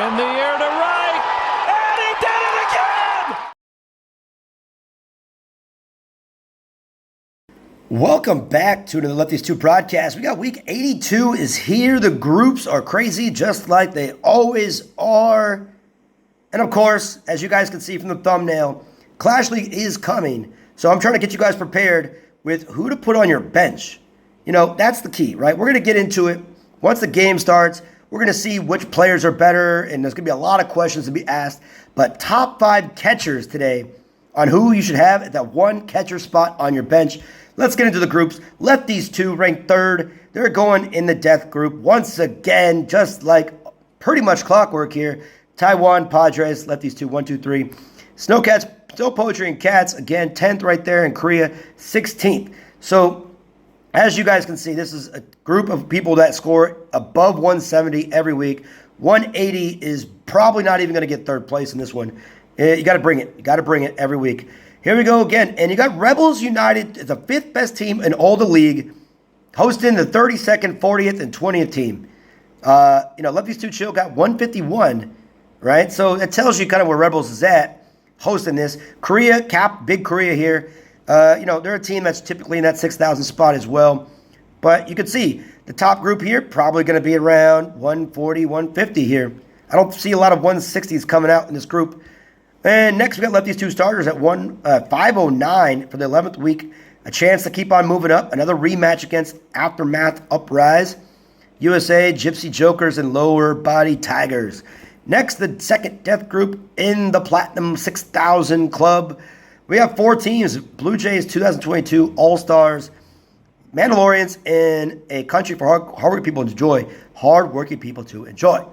In the air to right, and he did it again! Welcome back to the Lefties 2 broadcast. We got week 82 is here. The groups are crazy, just like they always are. And of course, as you guys can see from the thumbnail, Clash League is coming. So I'm trying to get you guys prepared with who to put on your bench. You know, that's the key, right? We're going to get into it. Once the game starts, we're going to see which players are better, and there's going to be a lot of questions to be asked. But top 5 catchers today on who you should have at that one catcher spot on your bench. Let's get into the groups. Lefties 2 ranked 3rd. They're going in the death group once again, just like pretty much clockwork here. Taiwan, Padres, Lefties 2, 1, 2, 3. Snowcats, Still Poetry and Cats, again, 10th right there, and Korea, 16th. So, as you guys can see, this is a group of people that score above 170 every week. 180 is probably not even going to get third place in this one. You got to bring it. You got to bring it every week. Here we go again. And you got Rebels United, the 5th best team in all the league, hosting the 32nd, 40th, and 20th team. Lefties 2 Chill got 151, right? So it tells you kind of where Rebels is at hosting this. Korea, Big Korea here. They're a team that's typically in that 6,000 spot as well. But you can see the top group here probably going to be around 140, 150 here. I don't see a lot of 160s coming out in this group. And next we got Lefties 2 starters at 509 for the 11th week. A chance to keep on moving up. Another rematch against Aftermath Uprise. USA, Gypsy Jokers, and Lower Body Tigers. Next, the second death group in the Platinum 6000 Club. We have 4 teams: Blue Jays 2022 All-Stars, Mandalorians, and a country for hardworking people to enjoy. Hardworking people to enjoy.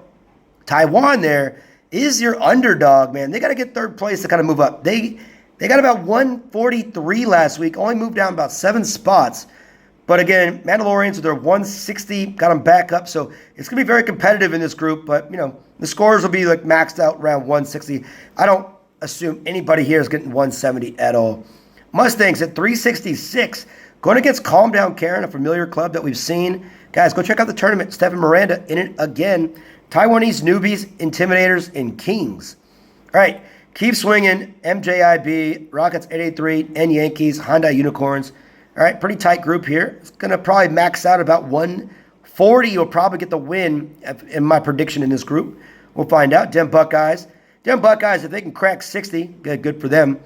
Taiwan there is your underdog, man. They got to get third place to kind of move up. They got about 143 last week, only moved down about 7 spots. But again, Mandalorians with their 160 got them back up. So it's going to be very competitive in this group. But, the scores will be like maxed out around 160. I don't assume anybody here is getting 170 at all. Mustangs at 366. Going against Calm Down Karen, a familiar club that we've seen. Guys, go check out the tournament. Stephen Miranda in it again. Taiwanese Newbies, Intimidators, and Kings. All right, keep swinging. MJIB, Rockets 883, and Yankees, Hyundai Unicorns. All right, pretty tight group here. It's going to probably max out about 140. You'll probably get the win in my prediction in this group. We'll find out. Dem Buckeyes, if they can crack 60, good for them.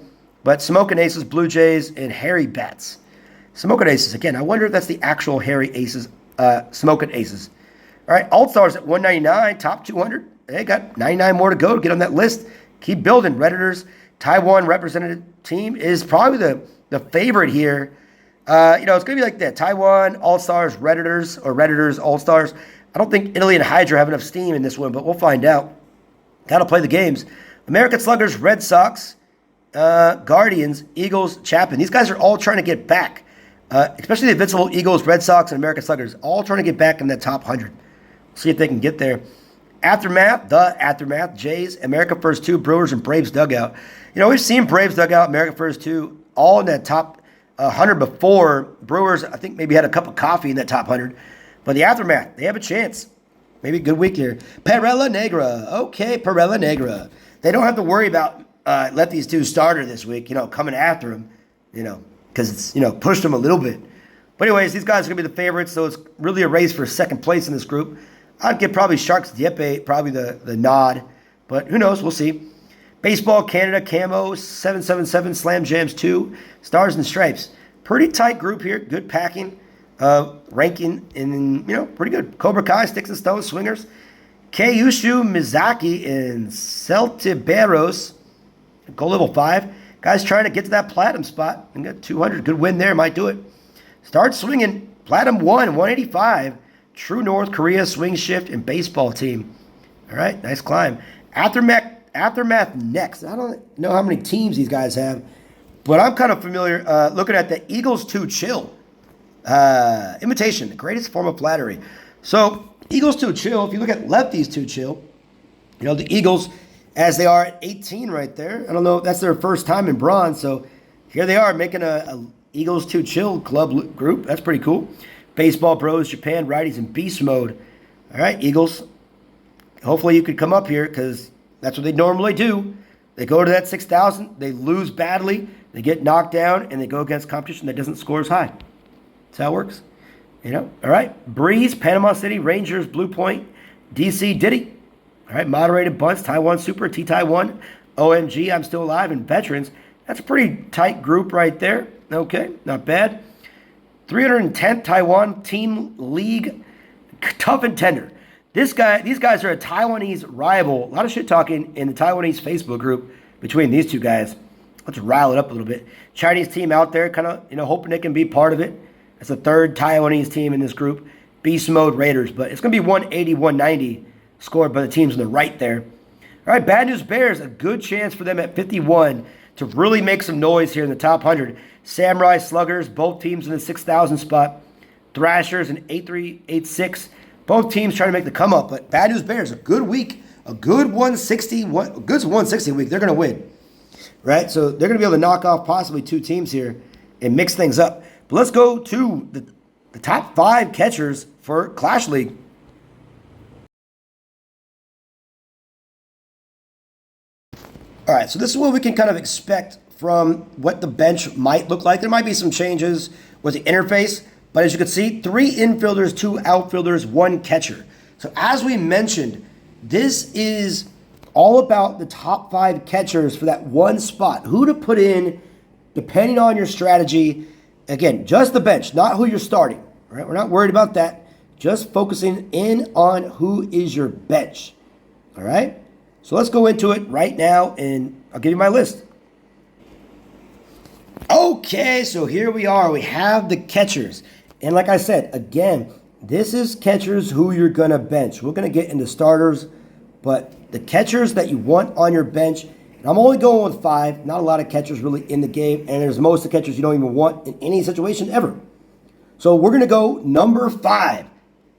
But Smoking Aces, Blue Jays, and Harry Bats. Smoking Aces, again, I wonder if that's the actual Harry Aces, Smoking Aces. All right, All-Stars at 199, top 200. They got 99 more to go to get on that list. Keep building. Redditors, Taiwan representative team is probably the favorite here. It's going to be like that. Taiwan, All-Stars, Redditors, All-Stars. I don't think Italy and Hydra have enough steam in this one, but we'll find out. Got to play the games. American Sluggers, Red Sox, Guardians, Eagles, Chapman. These guys are all trying to get back, especially the Invincible Eagles, Red Sox, and American Sluggers, all trying to get back in that top 100. See if they can get there. Aftermath, Jays, America First 2, Brewers, and Braves dugout. We've seen Braves dugout, America First 2, all in that top 100 before. Brewers, I think, maybe had a cup of coffee in that top 100. But the Aftermath, they have a chance. Maybe a good week here. Perella Negra. Okay, Perella Negra. They don't have to worry about Lefties 2 starter this week, coming after him, because it's, pushed them a little bit. But anyways, these guys are going to be the favorites, so it's really a race for second place in this group. I'd give probably Sharks Dieppe probably the nod, but who knows? We'll see. Baseball Canada, Camo, 777, Slam Jams 2, Stars and Stripes. Pretty tight group here. Good packing. Ranking in, pretty good. Cobra Kai, Sticks and Stones, Swingers. Keiyushu Mizaki and Celtiberos. Go level 5. Guys trying to get to that platinum spot and got 200. Good win there. Might do it. Start swinging. Platinum 1, 185. True North Korea Swing Shift and Baseball Team. All right, nice climb. Aftermath next. I don't know how many teams these guys have, but I'm kind of familiar looking at the Eagles 2 Chill. Imitation, the greatest form of flattery. So, Eagles 2 Chill, if you look at Lefties 2 Chill, the Eagles, as they are at 18 right there. I don't know if that's their first time in bronze, so here they are making a Eagles 2 Chill club group. That's pretty cool. Baseball Bros, Japan, Righties, and Beast Mode. All right, Eagles. hopefully you could come up here because that's what they normally do. They go to that 6,000, they lose badly, they get knocked down, and they go against competition that doesn't score as high. That's how it works. All right. Breeze, Panama City, Rangers, Blue Point, DC, Diddy. All right, moderated bunts, Taiwan Super, T-Tai-1, OMG, I'm Still Alive, and Veterans. That's a pretty tight group right there. Okay, not bad. 310th Taiwan Team League, tough and tender. These guys are a Taiwanese rival. A lot of shit talking in the Taiwanese Facebook group between these two guys. Let's rile it up a little bit. Chinese team out there, kind of, hoping they can be part of it. That's the third Taiwanese team in this group. Beast Mode Raiders, but it's going to be 180, 190 scored by the teams on the right there. All right, Bad News Bears, a good chance for them at 51 to really make some noise here in the top 100. Samurai Sluggers, both teams in the 6,000 spot. Thrashers and 8-3, 8-6. Both teams trying to make the come up, but Bad News Bears, a good week, a good 160 week. They're going to win, right? So they're going to be able to knock off possibly two teams here and mix things up. But let's go to the top 5 catchers for Clash League. All right, so this is what we can kind of expect from what the bench might look like. There might be some changes with the interface, but as you can see, 3 infielders, 2 outfielders, 1 catcher. So as we mentioned, this is all about the top 5 catchers for that one spot. Who to put in, depending on your strategy. Again, just the bench, not who you're starting. Right? We're not worried about that. Just focusing in on who is your bench. All right? So let's go into it right now, and I'll give you my list. Okay, so here we are. We have the catchers. And like I said, again, this is catchers who you're going to bench. We're going to get into starters, but the catchers that you want on your bench, and I'm only going with 5. Not a lot of catchers really in the game, and there's most of the catchers you don't even want in any situation ever. So we're going to go number 5,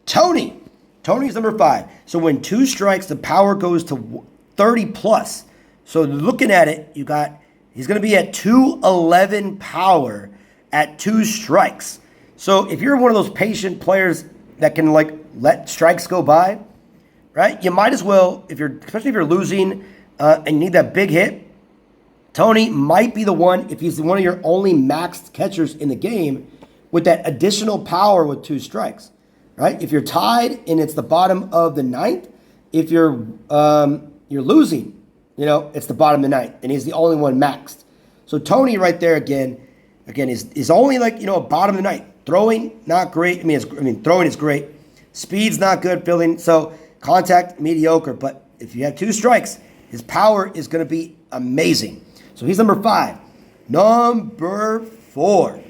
Tony. Tony's number 5. So when 2 strikes, the power goes to 30 plus. So looking at it, he's going to be at 211 power at 2 strikes. So if you're one of those patient players that can let strikes go by, right? You might as well, especially if you're losing and you need that big hit. Tony might be the one if he's one of your only maxed catchers in the game with that additional power with 2 strikes, right? If you're tied and it's the bottom of the 9th, if you're losing, it's the bottom of the 9th, and he's the only one maxed. So Tony right there again is only bottom of the 9th. Throwing, not great. Throwing is great. Speed's not good. Fielding, so contact, mediocre. But if you have 2 strikes, his power is going to be amazing. So he's number 5. Number 4,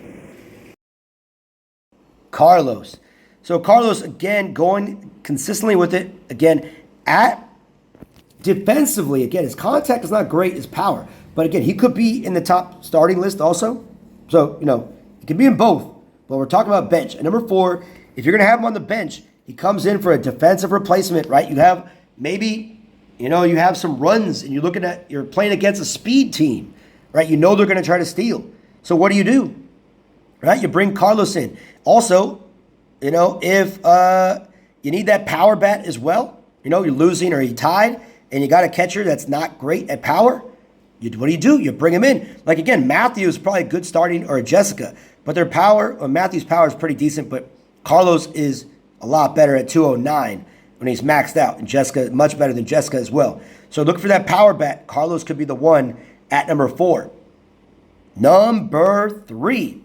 Carlos. So Carlos, again, going consistently with it. Again, defensively, again, his contact is not great, his power. But again, he could be in the top starting list also. So, he could be in both. But we're talking about bench. And number 4, if you're going to have him on the bench, he comes in for a defensive replacement, right? You have maybe, you have some runs and you're playing against a speed team, right? They're going to try to steal. So what do? Right? You bring Carlos in. Also, if you need that power bat as well, you're losing or you tied and you got a catcher that's not great at power, what do? You bring him in. Like, again, Matthew is probably a good starting, or a Jessica, but their power, Matthew's power is pretty decent, but Carlos is a lot better at 209 when he's maxed out, and Jessica much better than Jessica as well. So look for that power bat. Carlos could be the one at number 4. Number 3.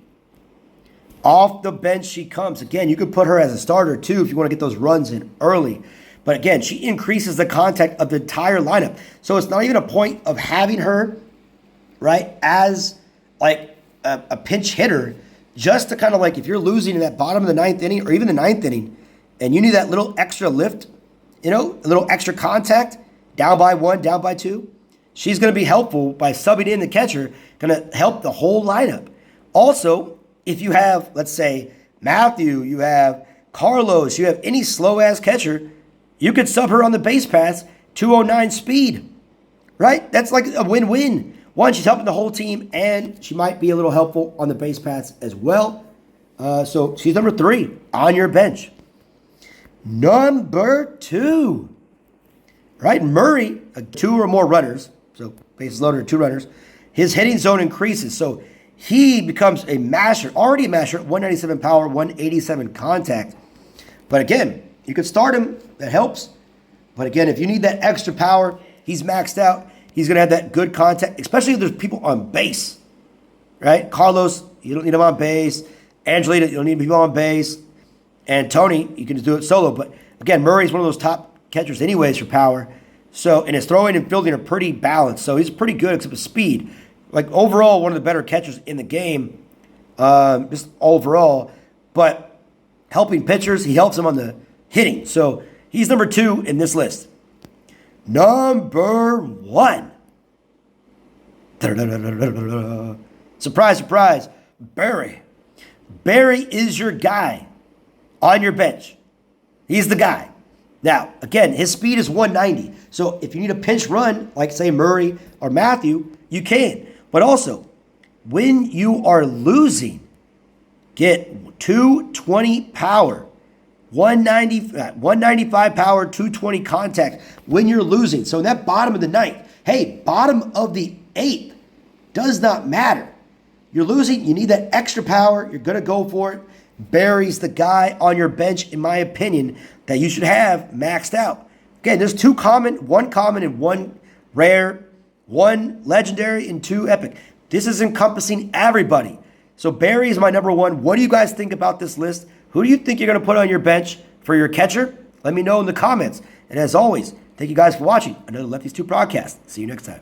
Off the bench she comes. Again, you could put her as a starter too if you want to get those runs in early. But again, she increases the contact of the entire lineup. So it's not even a point of having her, right, as a pinch hitter, just to kind of if you're losing in that bottom of the 9th inning or even the 9th inning, and you need that little extra lift, a little extra contact, down by 1, down by 2, she's going to be helpful by subbing in the catcher, going to help the whole lineup. Also, if you have, let's say, Matthew, you have Carlos, you have any slow-ass catcher, you could sub her on the base pass, 209 speed, right? That's like a win-win. One, she's helping the whole team, and she might be a little helpful on the base pass as well. So she's number 3 on your bench. Number 2, right? Murray, 2 or more runners, so bases loaded or 2 runners, his hitting zone increases. So he becomes a masher, already a masher, 197 power, 187 contact. But again, you could start him. That helps. But again, if you need that extra power, he's maxed out. He's going to have that good contact, especially if there's people on base, right? Carlos, you don't need him on base. Angelina, you don't need people on base. And Tony, you can just do it solo. But again, Murray's one of those top catchers anyways for power. So, and his throwing and fielding are pretty balanced. So he's pretty good except for speed. Like overall, one of the better catchers in the game, just overall. But helping pitchers, he helps them on the hitting. So he's number 2 in this list. Number 1. Surprise, surprise. Barry. Barry is your guy on your bench. He's the guy. Now, again, his speed is 190. So if you need a pinch run, like say Murray or Matthew, you can. But also, when you are losing, get 220 power, 195 power, 220 contact when you're losing. So in that bottom of the 9th, hey, bottom of the 8th does not matter. You're losing, you need that extra power, you're going to go for it. Barry's the guy on your bench, in my opinion, that you should have maxed out. Again, there's 2 common, 1 common and 1 rare, 1 legendary and 2 epic. This is encompassing everybody. So Barry is my number 1. What do you guys think about this list? Who do you think you're going to put on your bench for your catcher? Let me know in the comments. And as always, thank you guys for watching another Lefties 2 broadcast. See you next time.